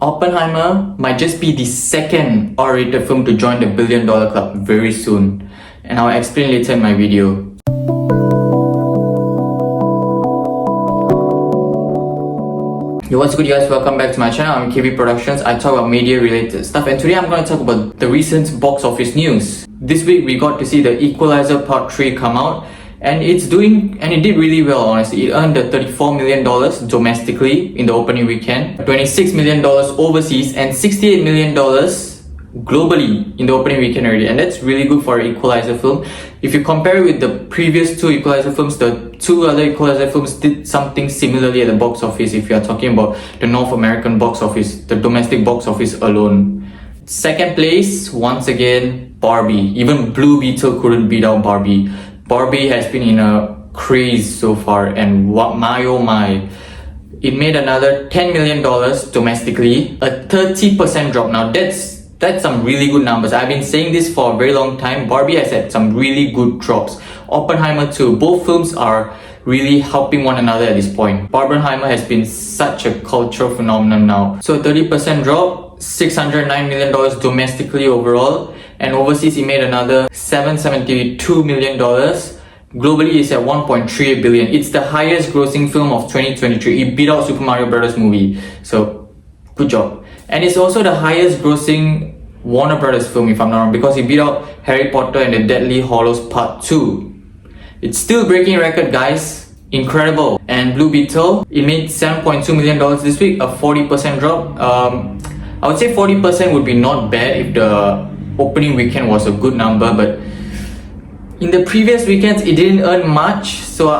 Oppenheimer might just be the second R-rated film to join the $1 billion club very soon, and I'll explain later in my video. Yo, what's good, you guys? Welcome back to my channel. I'm K.V Productions. I talk about media related stuff, and today I'm going to talk about the recent box office news. This week we got to see the Equalizer Part 3 come out, and it did really well, honestly. It earned the $34 million domestically in the opening weekend, $26 million overseas, and $68 million globally in the opening weekend already, and that's really good for an Equalizer film. If you compare it with the previous two Equalizer films, the two other Equalizer films did something similarly at the box office. If you are talking about the North American box office, the domestic box office alone. Second place, once again, Barbie. Even Blue Beetle couldn't beat out Barbie. Barbie has been in a craze so far, and what my oh my. It made another $10 million domestically, a 30% drop. Now that's some really good numbers. I've been saying this for a very long time. Barbie has had some really good drops. Oppenheimer too. Both films are really helping one another at this point. Oppenheimer has been such a cultural phenomenon now. So a 30% drop, $609 million domestically overall, and overseas it made another $772 million. Globally it's at $1.38 billion. It's the highest grossing film of 2023. It beat out Super Mario Bros. Movie. So good job. And it's also the highest grossing Warner Brothers film, if I'm not wrong, because it beat out Harry Potter and the Deathly Hallows Part 2. It's still breaking record, guys. Incredible. And Blue Beetle, it made $7.2 million this week, a 40% drop. I would say 40% would be not bad if the opening weekend was a good number, but in the previous weekends it didn't earn much, so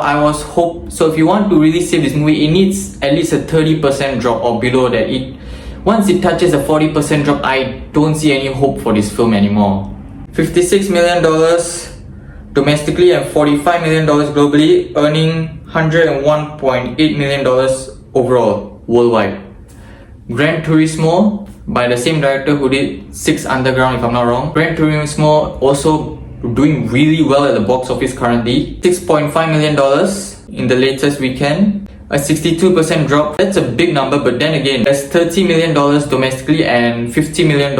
so if you want to really save this movie, it needs at least a 30% drop or below that. Once it touches a 40% drop, I don't see any hope for this film anymore. $56 million domestically and $45 million globally, earning $101.8 million overall worldwide. Gran Turismo, by the same director who did Six Underground, if I'm not wrong. Gran Turismo also doing really well at the box office currently. $6.5 million in the latest weekend. A 62% drop. That's a big number, but then again, that's $30 million domestically and $50 million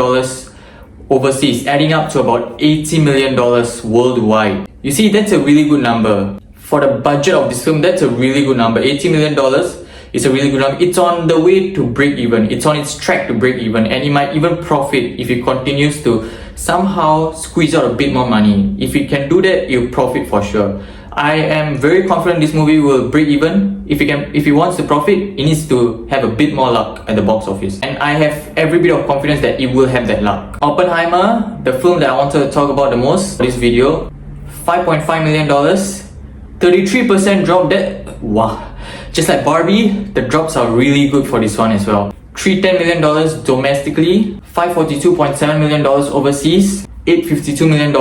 overseas, adding up to about $80 million worldwide. You see, that's a really good number. For the budget of this film, that's a really good number. $80 million is a really good number. It's on the way to break even. It's on its track to break even, and it might even profit if it continues to somehow squeeze out a bit more money. If it can do that, it'll profit for sure. I am very confident this movie will break even. If it wants to profit, it needs to have a bit more luck at the box office. And I have every bit of confidence that it will have that luck. Oppenheimer, the film that I wanted to talk about the most for this video, $5.5 million, 33% drop. Wow. Just like Barbie, the drops are really good for this one as well. $310 million domestically, $542.7 million overseas, $852 million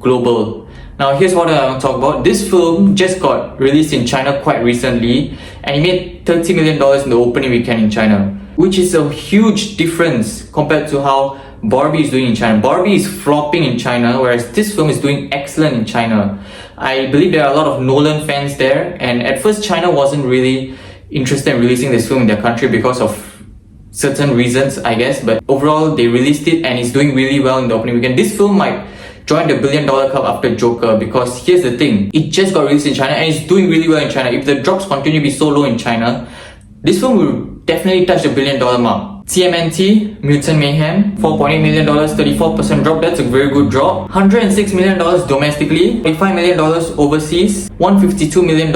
global. Now here's what I want to talk about. This film just got released in China quite recently, and it made $30 million in the opening weekend in China, which is a huge difference compared to how Barbie is doing in China. Barbie is flopping in China, whereas this film is doing excellent in China. I believe there are a lot of Nolan fans there, and at first China wasn't really interested in releasing this film in their country because of certain reasons, I guess, but overall they released it and it's doing really well in the opening weekend. This film might join the $1 billion club after Joker, because here's the thing, it just got released in China and it's doing really well in China. If the drops continue to be so low in China, this film will definitely touch the $1 billion mark. TMNT, Mutant Mayhem, $4.8 million, 34% drop. That's a very good drop. $106 million domestically, $85 million overseas, $152 million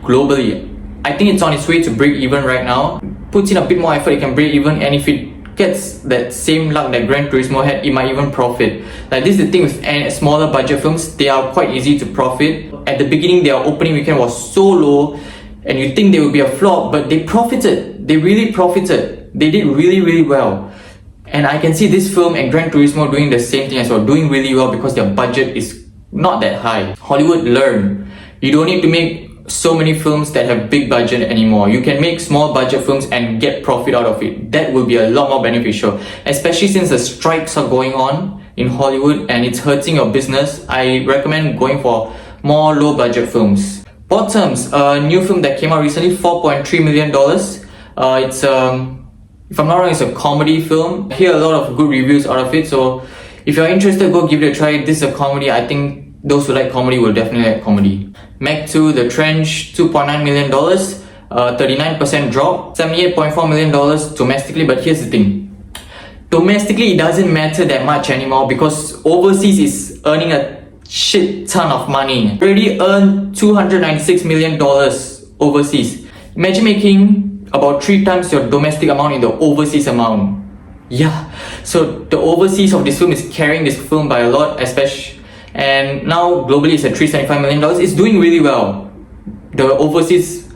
globally. I think it's on its way to break even right now. Puts in a bit more effort, it can break even, and if it gets that same luck that Gran Turismo had, it might even profit. Like, this is the thing with smaller budget films, they are quite easy to profit. At the beginning, their opening weekend was so low and you think they would be a flop, but they profited. They really profited. They did really, really well. And I can see this film and Gran Turismo doing the same thing as well, doing really well because their budget is not that high. Hollywood, learn. You don't need to make so many films that have big budget anymore. You can make small budget films and get profit out of it. That will be a lot more beneficial, especially since the strikes are going on in Hollywood and it's hurting your business. I recommend going for more low budget films. Bottoms, a new film that came out recently, $4.3 million. It's If I'm not wrong, it's a comedy film. I hear a lot of good reviews out of it, so if you're interested, go give it a try. This is a comedy. I think those who like comedy will definitely like comedy. Meg 2, The Trench, $2.9 million, 39% drop, $78.4 million domestically. But here's the thing. Domestically, it doesn't matter that much anymore because overseas is earning a shit ton of money. Already earned $296 million overseas. Imagine making about 3 times your domestic amount in the overseas amount. Yeah, so the overseas of this film is carrying this film by a lot, especially, and now globally it's at $375 million. It's doing really well. The overseas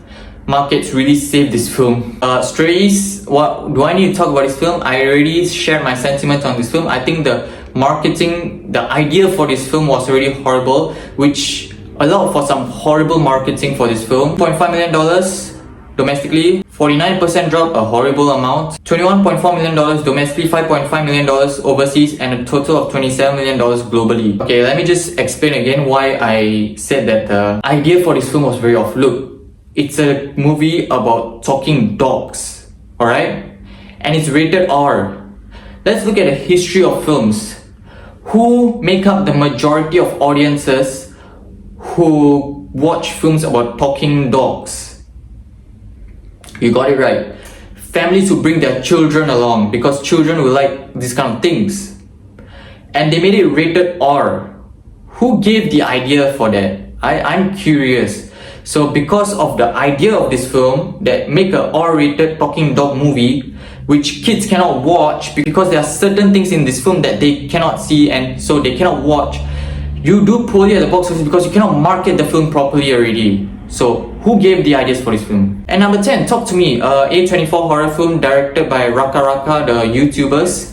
markets really saved this film. Strays, what do I need to talk about this film? I already shared my sentiments on this film. I think the marketing, the idea for this film was already horrible, which allowed for some horrible marketing for this film. $0.5 million domestically, 49% drop, a horrible amount. $21.4 million domestically, $5.5 million overseas, and a total of $27 million globally. Okay, let me just explain again why I said that the idea for this film was very off. Look, it's a movie about talking dogs, alright? And it's rated R. Let's look at the history of films. Who make up the majority of audiences who watch films about talking dogs? You got it right. Families who bring their children along because children will like these kind of things. And they made it rated R. Who gave the idea for that? I'm curious. So because of the idea of this film that make a R-rated talking dog movie which kids cannot watch because there are certain things in this film that they cannot see and so they cannot watch, you do poorly at the box office because you cannot market the film properly already. So who gave the ideas for this film? And number 10, Talk to Me, A24 horror film directed by Raka Raka, the YouTubers.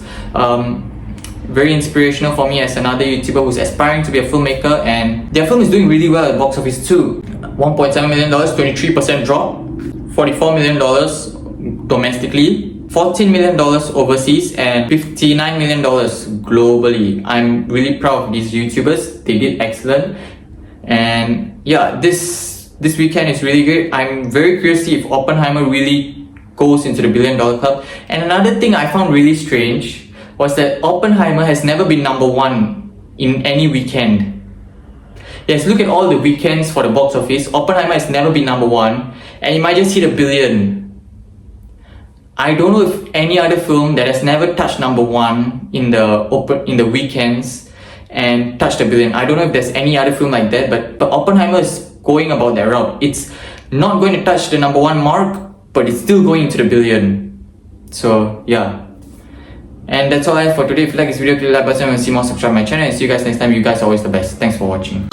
Very inspirational for me as another YouTuber who's aspiring to be a filmmaker, and their film is doing really well at the box office too. $1.7 million, 23% drop, $44 million domestically, $14 million overseas, and $59 million globally. I'm really proud of these YouTubers. They did excellent. And yeah, this weekend is really great. I'm very curious to see if Oppenheimer really goes into the $1 billion club. And another thing I found really strange was that Oppenheimer has never been #1 in any weekend. Yes, look at all the weekends for the box office. Oppenheimer has never been #1 and it might just hit $1 billion. I don't know if any other film that has never touched #1 in the weekends and touched $1 billion. I don't know if there's any other film like that, but Oppenheimer is going about that route. It's not going to touch the #1 mark, but it's still going into the $1 billion. So yeah. And that's all I have for today. If you like this video, click the like button and see more, subscribe to my channel, and see you guys next time. You guys are always the best. Thanks for watching.